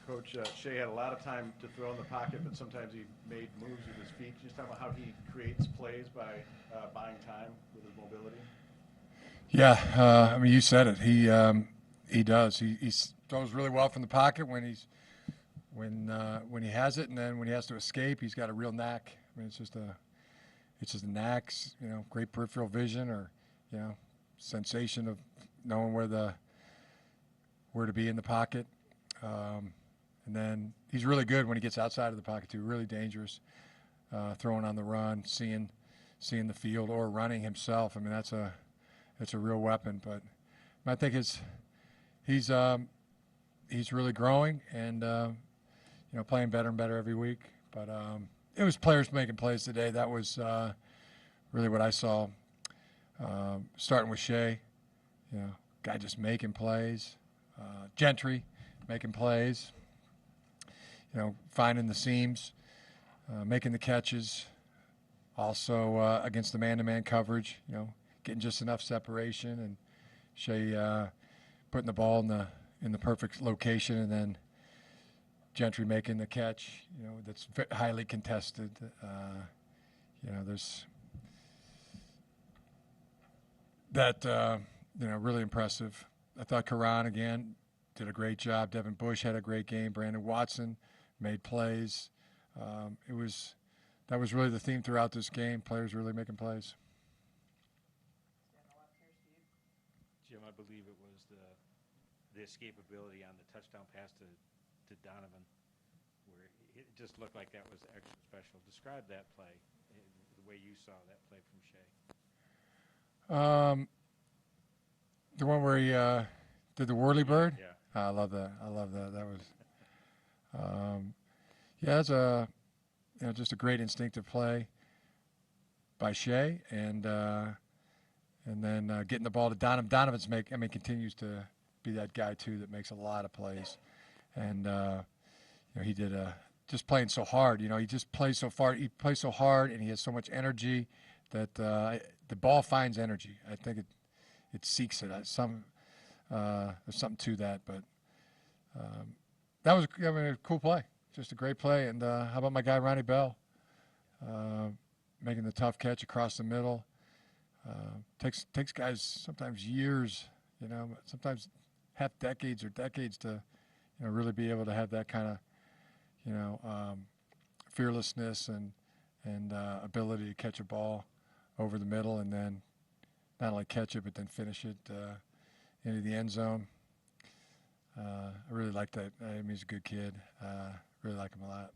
Coach, Shea had a lot of time to throw in the pocket, but sometimes he made moves with his feet. Can you just talk about how he creates plays by buying time with his mobility? Yeah, I mean, you said it. He does. He throws really well from the pocket when he has it, and then when he has to escape, he's got a real knack. I mean, it's just a knack. Great peripheral vision, or sensation of knowing where to be in the pocket. And then he's really good when he gets outside of the pocket too. Really dangerous, throwing on the run, seeing the field, or running himself. I mean, that's a real weapon. But I think he's really growing and playing better and better every week. But it was players making plays today. That was really what I saw. Starting with Shea, guy just making plays. Gentry making plays. Finding the seams, making the catches. Also against the man-to-man coverage, getting just enough separation, and Shea putting the ball in the perfect location, and then Gentry making the catch. That's highly contested. There's that. Really impressive. I thought Karan again did a great job. Devin Bush had a great game. Brandon Watson made plays. That was really the theme throughout this game. Players really making plays. Jim, I believe it was the escapability on the touchdown pass to Donovan, where it just looked like that was extra special. Describe that play, the way you saw that play from Shea. The one where he did the whirly bird. Yeah. I love that. That was, it's just a great instinctive play by Shea, and then getting the ball to Donovan. Donovan's continues to be that guy too that makes a lot of plays, and he did just playing so hard. He just plays so far. He plays so hard, and he has so much energy that the ball finds energy. I think it seeks it. There's something to that, but that was a cool play. Just a great play. And how about my guy Ronnie Bell making the tough catch across the middle? Takes guys sometimes years, sometimes half decades or decades to really be able to have that kind of fearlessness and ability to catch a ball over the middle, and then not only catch it but then finish it into the end zone. I really like that. He's a good kid. Really like him a lot.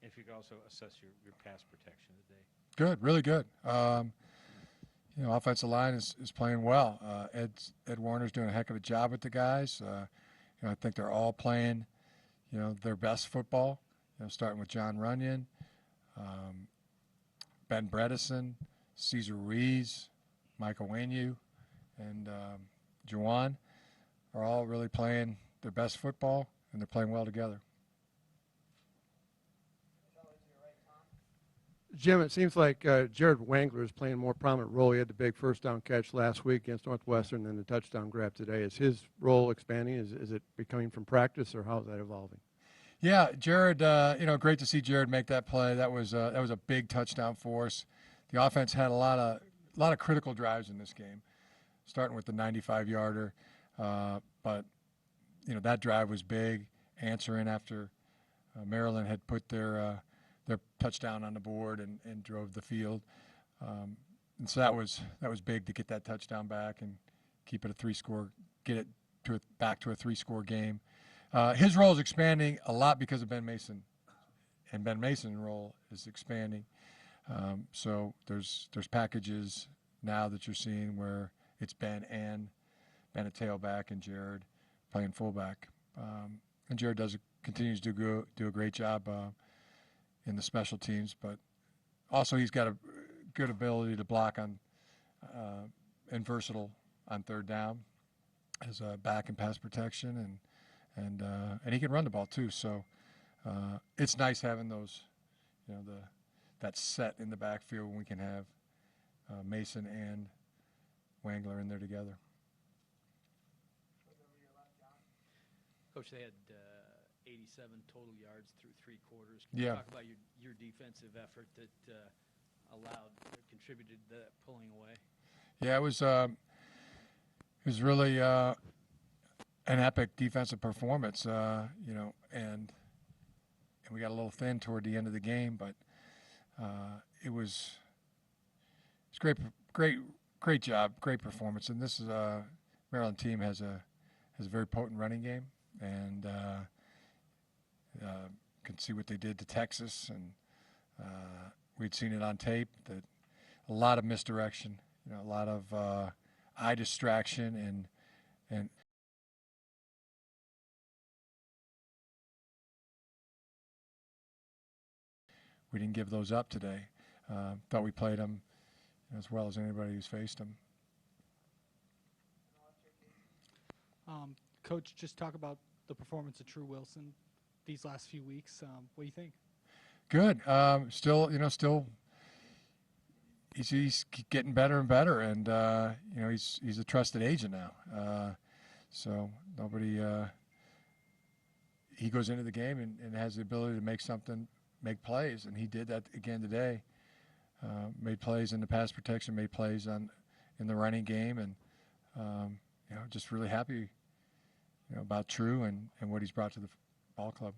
If you could also assess your pass protection today. Good, really good. Offensive line is playing well. Ed Warner's doing a heck of a job with the guys. I think they're all playing, their best football. Starting with John Runyon, Ben Bredesen, Cesar Ruiz, Michael Wayne, and Juwan are all really playing their best football, and they're playing well together. Jim, it seems like Jared Wangler is playing a more prominent role. He had the big first down catch last week against Northwestern and the touchdown grab today. Is his role expanding? Is it becoming from practice, or how is that evolving? Yeah, Jared, great to see Jared make that play. That was a big touchdown for us. The offense had a lot of critical drives in this game, starting with the 95-yarder. But that drive was big, answering after Maryland had put their touchdown on the board and drove the field. And so that was big to get that touchdown back and keep it a three-score, get it back to a three-score game. His role is expanding a lot because of Ben Mason, and Ben Mason's role is expanding. So there's packages now that you're seeing where it's Ben at tailback and Jared playing fullback. And Jared continues to do a great job in the special teams, but also he's got a good ability to block on and versatile on third down as a back and pass protection, and he can run the ball too. So it's nice having those, that set in the backfield when we can have Mason and Wangler in there together. Coach, they had 87 total yards through 3 quarters. Can you Yeah. talk about your defensive effort that contributed to that pulling away? Yeah, it was really an epic defensive performance, and we got a little thin toward the end of the game, but it's great job, great performance. And this is Maryland team has a very potent running game, and can see what they did to Texas, and we'd seen it on tape that a lot of misdirection, a lot of eye distraction, and we didn't give those up today. Thought we played them as well as anybody who's faced them. Coach, just talk about the performance of True Wilson these last few weeks. What do you think? Good. Still, he's getting better and better, and he's a trusted agent now. So nobody. He goes into the game and has the ability to make plays, and he did that again today. Made plays in the pass protection, made plays in the running game, and just really happy about True and what he's brought to the ball club.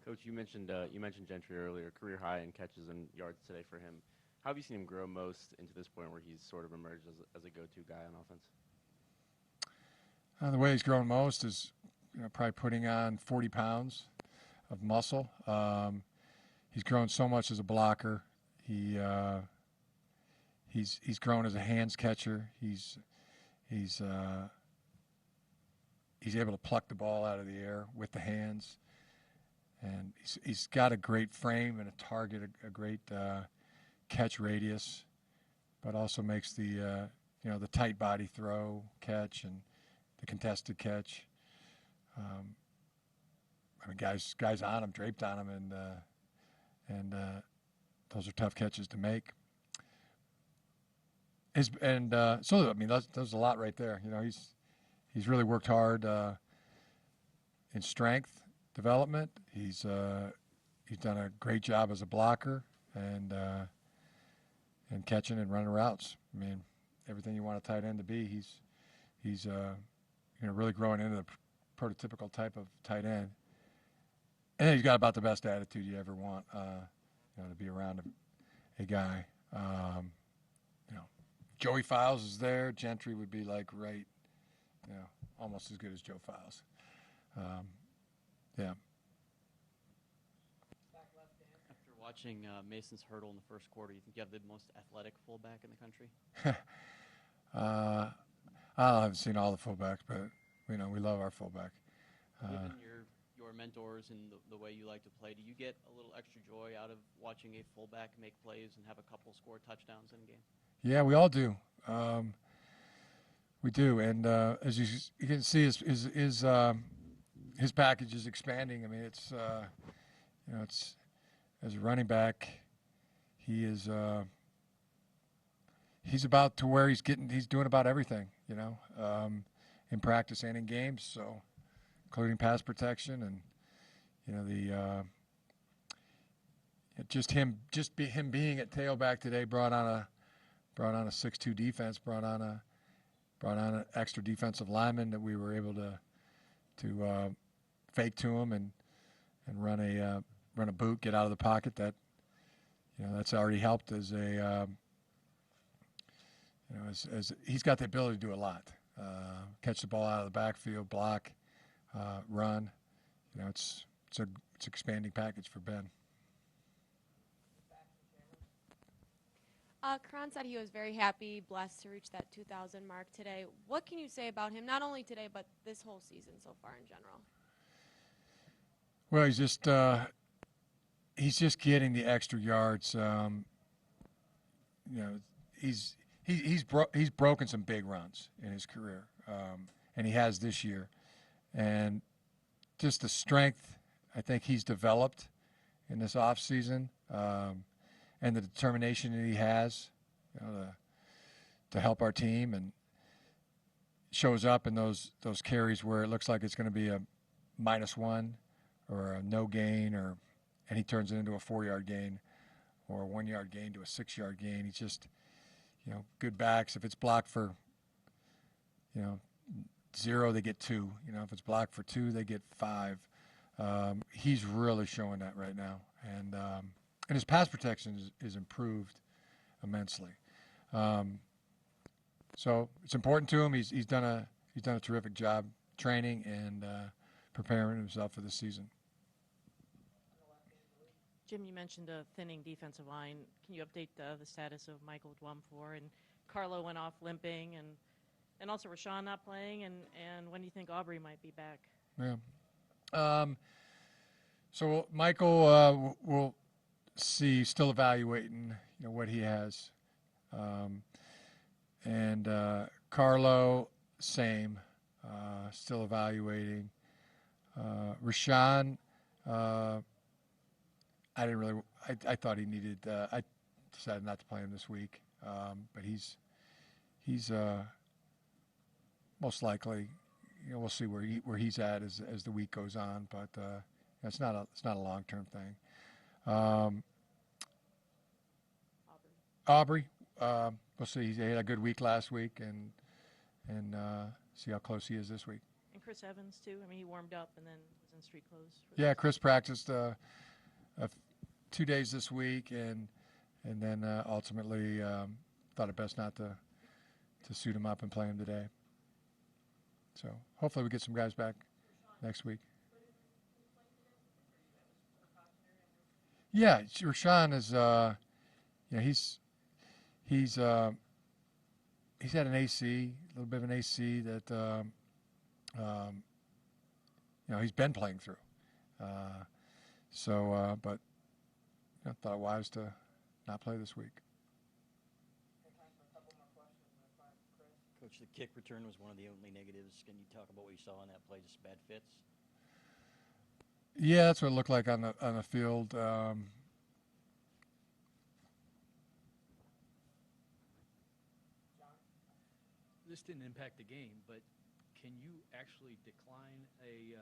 Coach, you mentioned Gentry earlier, career high in catches and yards today for him. How have you seen him grow most into this point where he's sort of emerged as a go-to guy on offense? The way he's grown most is probably putting on 40 pounds of muscle. He's grown so much as a blocker. He's grown as a hands catcher. He's able to pluck the ball out of the air with the hands, and he's got a great frame and a target, a great catch radius, but also makes the tight body throw catch and the contested catch. Guys on him, draped on him, and those are tough catches to make. There's a lot right there. He's really worked hard in strength development. He's done a great job as a blocker and catching and running routes. Everything you want a tight end to be. He's really growing into the prototypical type of tight end. And he's got about the best attitude you ever want, to be around a guy. Joey Files is there. Gentry would be almost as good as Joe Files. Yeah. After watching Mason's hurdle in the first quarter, you think you have the most athletic fullback in the country? I haven't seen all the fullbacks, but we love our fullback. Given your mentors and the way you like to play, do you get a little extra joy out of watching a fullback make plays and have a couple score touchdowns in a game? Yeah, we all do. We do, and as you can see, his package is expanding. It's as a running back, he's about to where he's doing about everything, in practice and in games. So, including pass protection and him being at tailback today brought on a 6'2" defense, brought on an extra defensive lineman that we were able to fake to him and run a boot, get out of the pocket. That's already helped as he's got the ability to do a lot. Catch the ball out of the backfield, block, run. It's expanding package for Ben. Karan said he was very happy, blessed to reach that 2,000 mark today. What can you say about him, not only today, but this whole season so far in general? Well, he's just getting the extra yards. He's broken some big runs in his career, and he has this year. And just the strength I think he's developed in this off season. And the determination that he has, to help our team, and shows up in those carries where it looks like it's going to be a -1 or a no gain, and he turns it into a 4-yard gain or a 1-yard gain to a 6-yard gain. He's just, good backs. If it's blocked for, 0, they get 2. If it's blocked for 2, they get 5. He's really showing that right now, and his pass protection is improved immensely. So it's important to him. He's done a terrific job training and preparing himself for the season. Jim, you mentioned a thinning defensive line. Can you update the status of Michael Dwumfor? And Carlo went off limping, and also Rashawn not playing. And when do you think Aubrey might be back? Yeah. So Michael, we'll see. Still evaluating, what he has. And Carlo, same. Still evaluating. Rashawn, I thought he needed. I decided not to play him this week, but he's most likely. We'll see where he's at as the week goes on, but it's not a long-term thing. Aubrey, we'll see. He had a good week last week, and see how close he is this week. And Chris Evans too. I mean, he warmed up and then was in street clothes. Yeah, Chris practiced 2 days this week, and then ultimately thought it best not to suit him up and play him today. So hopefully we get some guys back next week. Yeah, Rashawn is. He's had an AC, a little bit of an AC that he's been playing through. But I thought it wise to not play this week. Coach, the kick return was one of the only negatives. Can you talk about what you saw in that play, just bad fits? Yeah, that's what it looked like on the field. This didn't impact the game, but can you actually decline a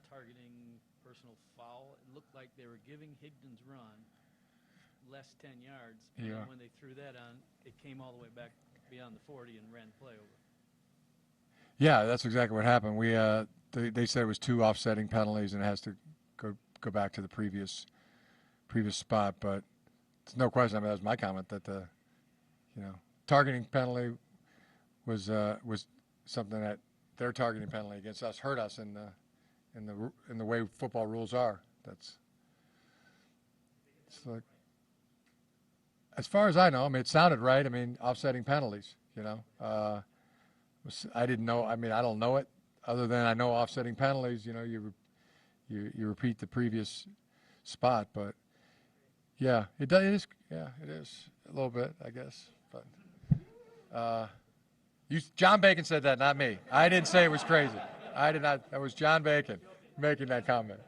targeting personal foul? It looked like they were giving Higdon's run less 10 yards. Yeah. And when they threw that on, it came all the way back beyond the 40 and ran the play over. Yeah, that's exactly what happened. They said it was 2 offsetting penalties and it has to go back to the previous spot. But there's no question. I mean, that was my comment that the targeting penalty was something that their targeting penalty against us hurt us in the way football rules are. It's like, as far as I know, I mean, it sounded right. I mean, offsetting penalties. I didn't know. I mean, I don't know it. Other than I know offsetting penalties. You repeat the previous spot, but yeah, it is. Yeah, it is a little bit, I guess. But John Bacon said that, not me. I didn't say it was crazy. I did not. That was John Bacon making that comment.